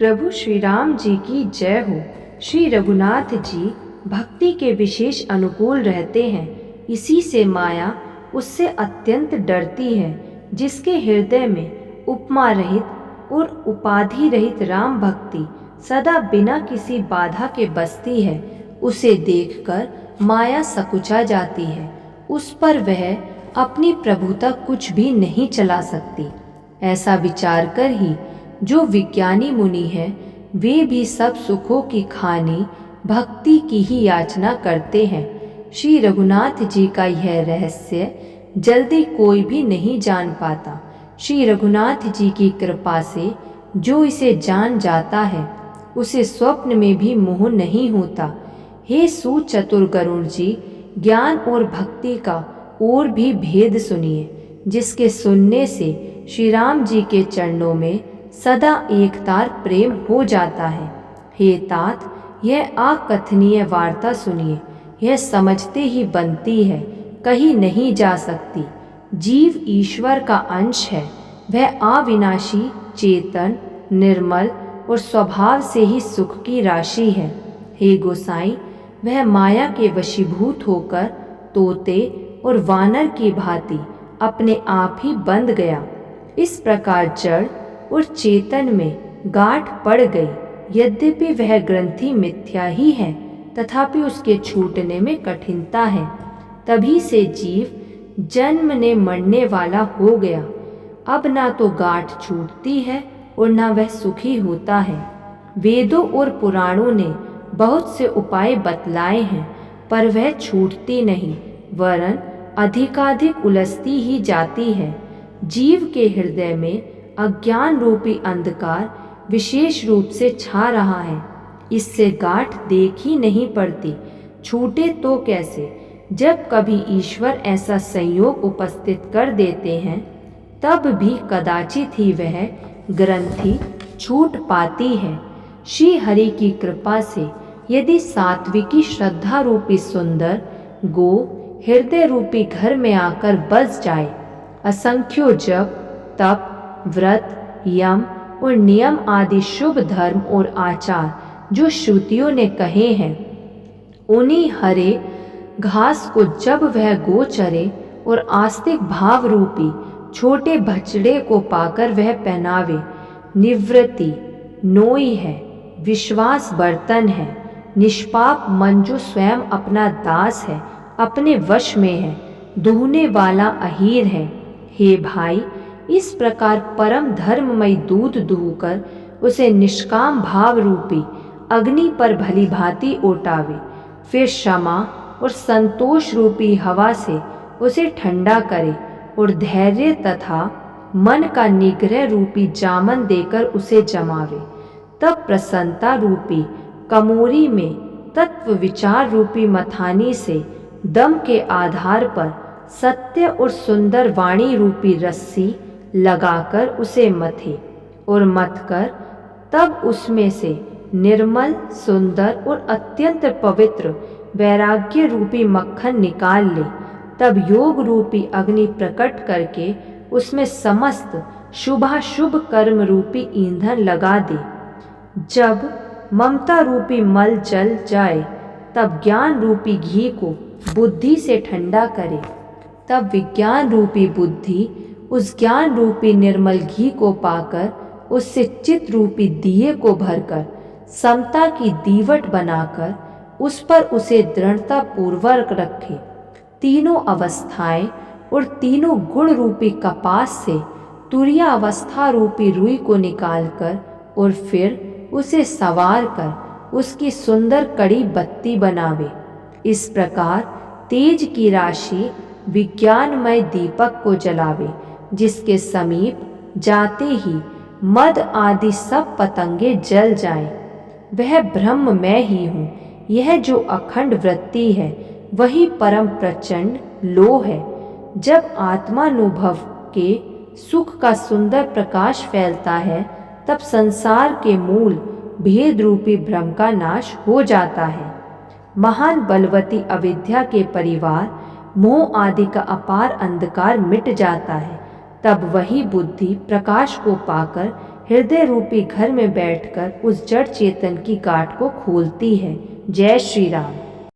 प्रभु श्री राम जी की जय हो। श्री रघुनाथ जी भक्ति के विशेष अनुकूल रहते हैं। इसी से माया उससे अत्यंत डरती है। जिसके हृदय में उपमा रहित और उपाधि रहित राम भक्ति सदा बिना किसी बाधा के बसती है, उसे देखकर माया सकुचा जाती है। उस पर वह अपनी प्रभुता कुछ भी नहीं चला सकती। ऐसा विचार कर ही जो विज्ञानी मुनि हैं, वे भी सब सुखों की खानी भक्ति की ही याचना करते हैं। श्री रघुनाथ जी का यह रहस्य जल्दी कोई भी नहीं जान पाता। श्री रघुनाथ जी की कृपा से जो इसे जान जाता है, उसे स्वप्न में भी मोह नहीं होता। हे सुचतुर गरुड़ जी, ज्ञान और भक्ति का और भी भेद सुनिए, जिसके सुनने से श्री राम जी के चरणों में सदा एक तार प्रेम हो जाता है। हे तात, यह अकथनीय वार्ता सुनिए, यह समझते ही बनती है, कहीं नहीं जा सकती। जीव ईश्वर का अंश है, वह अविनाशी, चेतन, निर्मल और स्वभाव से ही सुख की राशि है। हे गोसाई, वह माया के वशीभूत होकर तोते और वानर की भांति अपने आप ही बंध गया। इस प्रकार जड़ और चेतन में गांठ पड़ गई। यद्यपि वह ग्रंथि मिथ्या ही है, तथापि उसके छूटने में कठिनता है। तभी से जीव जन्मने मरने वाला हो गया। अब ना तो गांठ छूटती है और ना वह सुखी होता है। वेदों और पुराणों ने बहुत से उपाय बतलाए हैं, पर वह छूटती नहीं, वरन अधिकाधिक उलझती ही जाती है। जीव के हृदय में अज्ञान रूपी अंधकार विशेष रूप से छा रहा है। इससे गांठ देख ही नहीं पड़ती, छूटे तो कैसे। जब कभी ईश्वर ऐसा संयोग उपस्थित कर देते हैं, तब भी कदाचित ही वह ग्रंथि छूट पाती है। श्री हरि की कृपा से यदि सात्विकी श्रद्धा रूपी सुंदर गो हृदय रूपी घर में आकर बस जाए, असंख्यो जप, तप, व्रत, यम और नियम आदि शुभ धर्म और आचार जो श्रुतियों ने कहे हैं, उन्हीं हरे घास को जब वह गो चरे और आस्तिक भाव रूपी छोटे बछड़े को पाकर वह पहनावे, निवृत्ति नोई है, विश्वास बर्तन है, निष्पाप मन जो स्वयं अपना दास है, अपने वश में है, दुहने वाला अहीर है। हे भाई, इस प्रकार परम धर्ममय दूध दुहकर उसे निष्काम भाव रूपी अग्नि पर भली भांति ओटावे, फिर क्षमा और संतोष रूपी हवा से उसे ठंडा करे और धैर्य तथा मन का निग्रह रूपी जामन देकर उसे जमावे। तब प्रसन्नता रूपी कमोरी में तत्व विचार रूपी मथानी से दम के आधार पर सत्य और सुंदर वाणी रूपी रस्सी लगाकर उसे मथे और मतकर तब उसमें से निर्मल, सुंदर और अत्यंत पवित्र वैराग्य रूपी मक्खन निकाल ले। तब योग रूपी अग्नि प्रकट करके उसमें समस्त शुभाशुभ कर्म रूपी ईंधन लगा दे। जब ममता रूपी मल जल जाए, तब ज्ञान रूपी घी को बुद्धि से ठंडा करे। तब विज्ञान रूपी बुद्धि उस ज्ञान रूपी निर्मल घी को पाकर उससे चित्त रूपी दिए को भरकर समता की दीवट बनाकर उस पर उसे दृढ़ता पूर्वक रखे। तीनों अवस्थाएं और तीनों गुण रूपी कपास से तुरिया अवस्था रूपी रुई को निकालकर और फिर उसे संवार कर उसकी सुंदर कड़ी बत्ती बनावे। इस प्रकार तेज की राशि विज्ञानमय दीपक को जलावे, जिसके समीप जाते ही मद आदि सब पतंगे जल जाएं। वह ब्रह्म मैं ही हूँ। यह जो अखंड वृत्ति है, वही परम प्रचंड लो है। जब आत्मानुभव के सुख का सुंदर प्रकाश फैलता है, तब संसार के मूल भेद रूपी भ्रम का नाश हो जाता है। महान बलवती अविद्या के परिवार मोह आदि का अपार अंधकार मिट जाता है। तब वही बुद्धि प्रकाश को पाकर हृदय रूपी घर में बैठकर उस जड़ चेतन की गांठ को खोलती है। जय श्री राम।